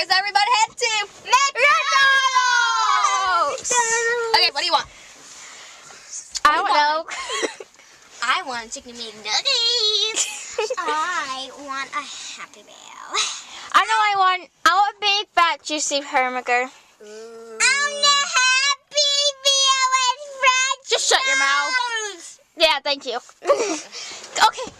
Where's everybody head to? McDonald's! Okay, what do you want? I don't know. I want chicken McNuggets. I want a Happy Meal. I know I want a big fat juicy hamburger. I want a Happy Meal with French Just shut your mouth. fries. Yeah, thank you. Okay.